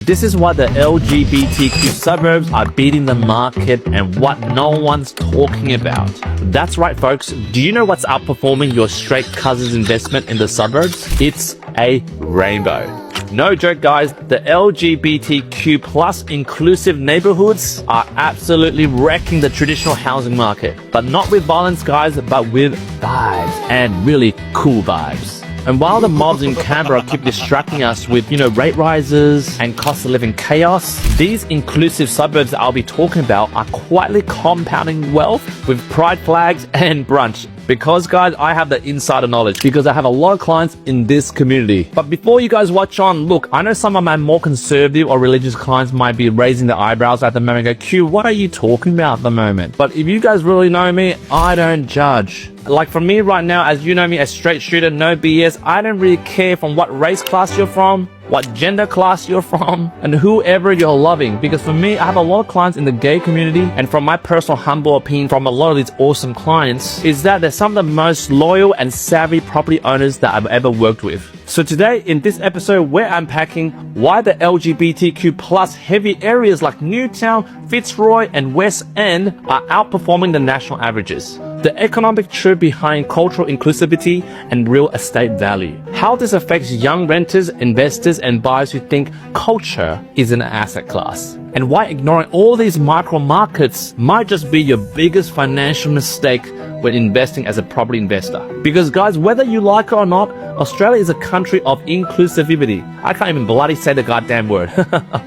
This is why the LGBTQ suburbs are beating the market and what no one's talking about. That's right, folks. Do you know what's outperforming your straight cousin's investment in the suburbs? It's a rainbow. No joke, guys. The LGBTQ plus inclusive neighborhoods are absolutely wrecking the traditional housing market. But not with violence, guys, but with vibes, and really cool vibes. And while the mobs in Canberra keep distracting us with, rate rises and cost of living chaos, these inclusive suburbs I'll be talking about are quietly compounding wealth with pride flags and brunch. Because, guys, I have the insider knowledge because I have a lot of clients in this community. But before you guys watch on, look, I know some of my more conservative or religious clients might be raising their eyebrows at the moment and go, Q, what are you talking about at the moment? But if you guys really know me, I don't judge. Like for me right now, as you know me, a straight shooter, no BS, I don't really care from what race class you're from, what gender class you're from, and whoever you're loving. Because for me, I have a lot of clients in the gay community, and from my personal humble opinion from a lot of these awesome clients, is that they're some of the most loyal and savvy property owners that I've ever worked with. So today, in this episode, we're unpacking why the LGBTQ plus heavy areas like Newtown, Fitzroy, and West End are outperforming the national averages. The economic truth behind cultural inclusivity and real estate value. How this affects young renters, investors, and buyers who think culture is an asset class. And why ignoring all these micro markets might just be your biggest financial mistake when investing as a property investor. Because, guys, whether you like it or not, Australia is a country of inclusivity. I can't even bloody say the goddamn word.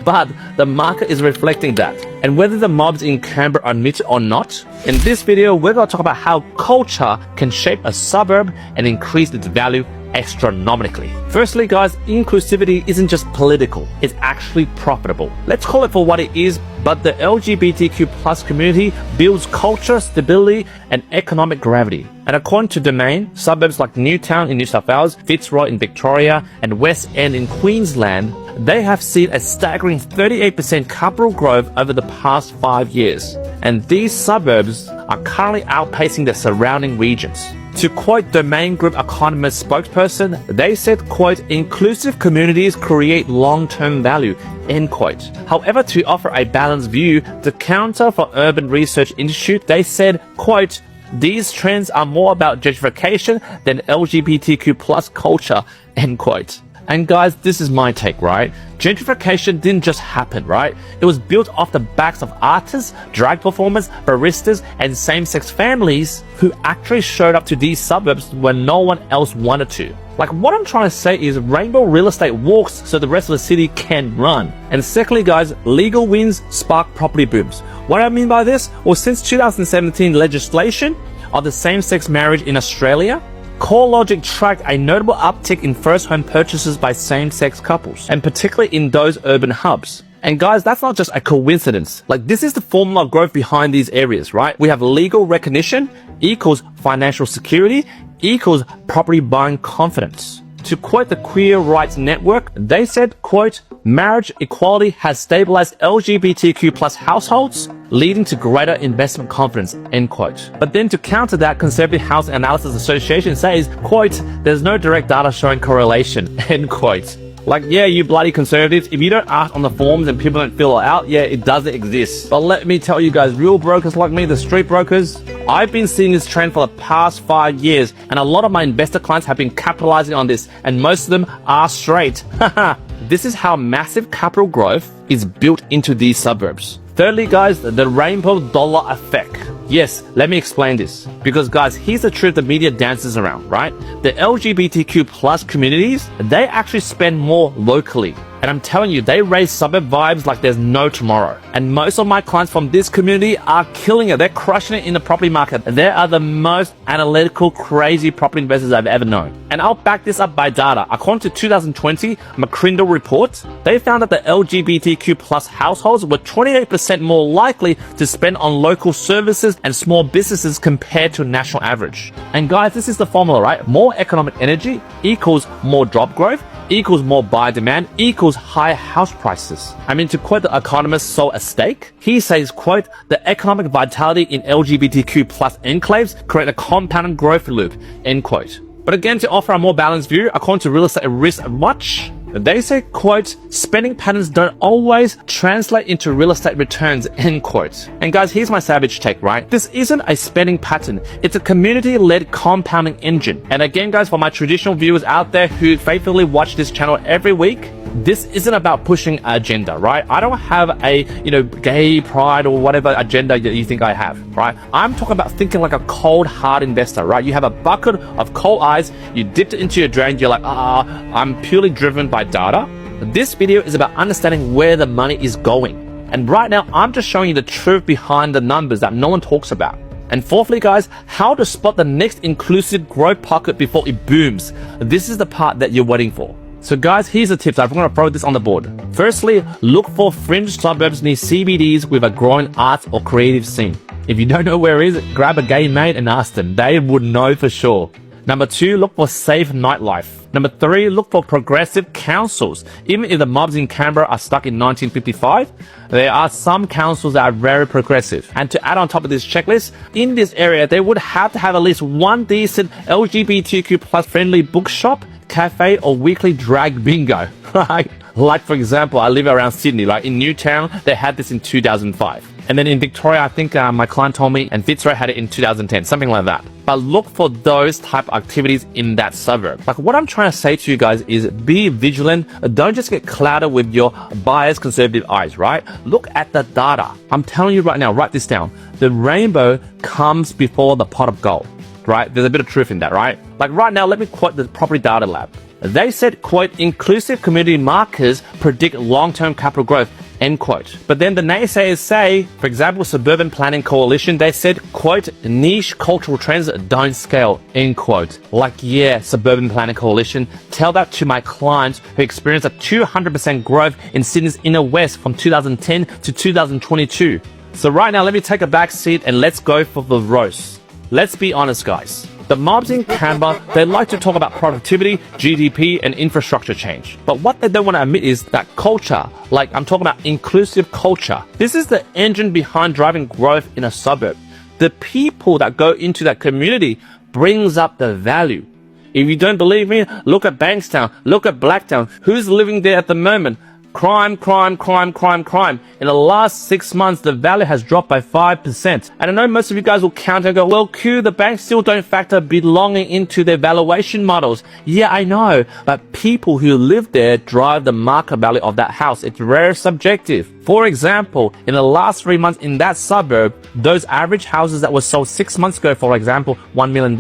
But the market is reflecting that. And whether the mobs in Canberra admit it or not, in this video, we're going to talk about how culture can shape a suburb and increase its value astronomically. Firstly, guys, inclusivity isn't just political, it's actually profitable. Let's call it for what it is, but the LGBTQ plus community builds culture, stability, and economic gravity. And according to Domain, suburbs like Newtown in New South Wales, Fitzroy in Victoria, and West End in Queensland, they have seen a staggering 38% capital growth over the past 5 years. And these suburbs are currently outpacing the surrounding regions. To quote Domain Group economist spokesperson, they said, quote, inclusive communities create long-term value, end quote. However, to offer a balanced view, the Counter for Urban Research Institute, they said, quote, these trends are more about gentrification than LGBTQ plus culture, end quote. And guys, this is my take, right? Gentrification didn't just happen, right? It was built off the backs of artists, drag performers, baristas, and same-sex families who actually showed up to these suburbs when no one else wanted to. Like, what I'm trying to say is rainbow real estate walks so the rest of the city can run. And secondly, guys, legal wins spark property booms. What I mean by this? Well, since 2017 legislation of the same-sex marriage in Australia, CoreLogic tracked a notable uptick in first home purchases by same-sex couples, and particularly in those urban hubs. And guys, that's not just a coincidence. Like, this is the formula of growth behind these areas, right? We have legal recognition equals financial security equals property buying confidence. To quote the Queer Rights Network, they said, quote, marriage equality has stabilized LGBTQ plus households, leading to greater investment confidence, end quote. But then to counter that, Conservative Housing Analysis Association says, quote, there's no direct data showing correlation, end quote. Like, yeah, you bloody conservatives, if you don't ask on the forums and people don't fill it out, yeah, it doesn't exist. But let me tell you guys, real brokers like me, the street brokers, I've been seeing this trend for the past 5 years, and a lot of my investor clients have been capitalizing on this, and most of them are straight. This is how massive capital growth is built into these suburbs. Thirdly, guys, the rainbow dollar effect. Yes, let me explain this. Because, guys, here's the truth the media dances around, right? The LGBTQ plus communities, they actually spend more locally. And I'm telling you, they raise suburb vibes like there's no tomorrow. And most of my clients from this community are killing it. They're crushing it in the property market. They are the most analytical, crazy property investors I've ever known. And I'll back this up by data. According to 2020 McCrindle report, they found that the LGBTQ plus households were 28% more likely to spend on local services and small businesses compared to a national average. And guys, this is the formula, right? More economic energy equals more job growth equals more buyer demand equals higher house prices. I mean, to quote the economist Sol Estake, he says, quote, the economic vitality in LGBTQ plus enclaves create a compounded growth loop, end quote. But again, to offer a more balanced view, according to Real Estate Risk Watch, They say, quote, spending patterns don't always translate into real estate returns, end quote. And guys, here's my savage take, right? This isn't a spending pattern. It's a community-led compounding engine. And again, guys, for my traditional viewers out there who faithfully watch this channel every week, this isn't about pushing an agenda, right? I don't have a, gay pride or whatever agenda that you think I have, right? I'm talking about thinking like a cold, hard investor, right? You have a bucket of cold ice, you dipped it into your drain, you're like, I'm purely driven by data. This video is about understanding where the money is going. And right now, I'm just showing you the truth behind the numbers that no one talks about. And fourthly, guys, how to spot the next inclusive growth pocket before it booms. This is the part that you're waiting for. So guys, here's the tips. I'm going to throw this on the board. Firstly, look for fringe suburbs near CBDs with a growing arts or creative scene. If you don't know where it is, grab a gay mate and ask them. They would know for sure. Number 2, look for safe nightlife. Number 3, look for progressive councils. Even if the mobs in Canberra are stuck in 1955, there are some councils that are very progressive. And to add on top of this checklist, in this area, they would have to have at least one decent LGBTQ plus friendly bookshop, cafe, or weekly drag bingo, right? Like, for example, I live around Sydney, like in Newtown, they had this in 2005. And then in Victoria, I think my client told me, and Fitzroy had it in 2010, something like that. But look for those type of activities in that suburb. Like, what I'm trying to say to you guys is be vigilant. Don't just get clouded with your biased conservative eyes, right? Look at the data. I'm telling you right now, write this down. The rainbow comes before the pot of gold, right? There's a bit of truth in that, right? Like right now, let me quote the Property Data Lab. They said, quote, inclusive community markers predict long-term capital growth, end quote. But then the naysayers say, for example, Suburban Planning Coalition, they said, quote, niche cultural trends don't scale, end quote. Like, yeah, Suburban Planning Coalition, tell that to my clients who experienced a 200% growth in Sydney's inner west from 2010 to 2022. So right now, let me take a back seat and let's go for the roast. Let's be honest, guys. The mobs in Canberra, they like to talk about productivity, GDP, and infrastructure change. But what they don't want to admit is that culture, like I'm talking about inclusive culture. This is the engine behind driving growth in a suburb. The people that go into that community brings up the value. If you don't believe me, look at Bankstown, look at Blacktown. Who's living there at the moment? Crime, crime, crime, crime, crime. In the last 6 months, the value has dropped by 5%. And I know most of you guys will counter and go, well, Q, the banks still don't factor belonging into their valuation models. Yeah, I know. But people who live there drive the market value of that house. It's very subjective. For example, in the last 3 months in that suburb, those average houses that were sold 6 months ago, for example, $1 million.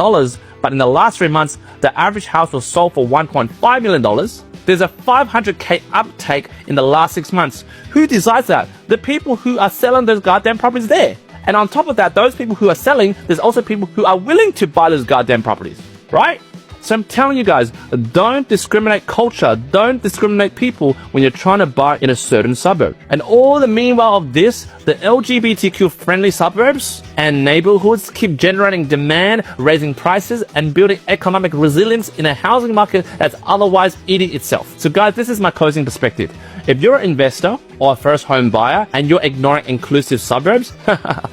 But in the last 3 months, the average house was sold for $1.5 million. There's a 500k uptake in the last 6 months. Who decides that? The people who are selling those goddamn properties there. And on top of that, those people who are selling, there's also people who are willing to buy those goddamn properties, right? So I'm telling you guys, don't discriminate culture, don't discriminate people when you're trying to buy in a certain suburb. And all the meanwhile of this, the LGBTQ friendly suburbs and neighborhoods keep generating demand, raising prices, and building economic resilience in a housing market that's otherwise eating itself. So guys, this is my closing perspective. If you're an investor or a first home buyer and you're ignoring inclusive suburbs,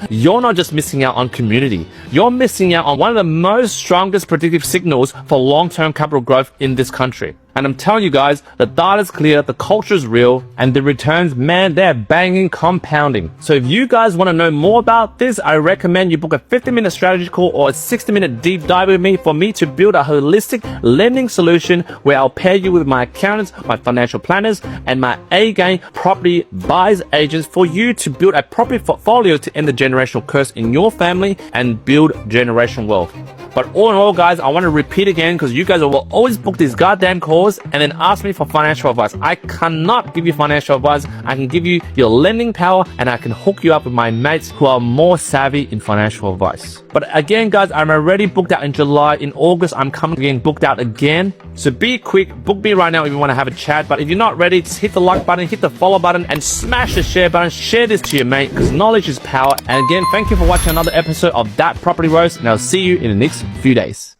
you're not just missing out on community. You're missing out on one of the most strongest predictive signals for long-term capital growth in this country. And I'm telling you guys, the data's clear, the culture's real, and the returns, man, they're banging, compounding. So if you guys want to know more about this, I recommend you book a 50-minute strategy call or a 60-minute deep dive with me for me to build a holistic lending solution where I'll pair you with my accountants, my financial planners, and my A-game property buyers agents for you to build a property portfolio to end the generational curse in your family and build generational wealth. But all in all, guys, I want to repeat again because you guys will always book these goddamn calls and then ask me for financial advice. I cannot give you financial advice. I can give you your lending power and I can hook you up with my mates who are more savvy in financial advice. But again, guys, I'm already booked out in July. In August, I'm coming again, booked out again. So be quick, book me right now if you want to have a chat. But if you're not ready, just hit the like button, hit the follow button, and smash the share button. Share this to your mate because knowledge is power. And again, thank you for watching another episode of That Property Roast, and I'll see you in the next few days.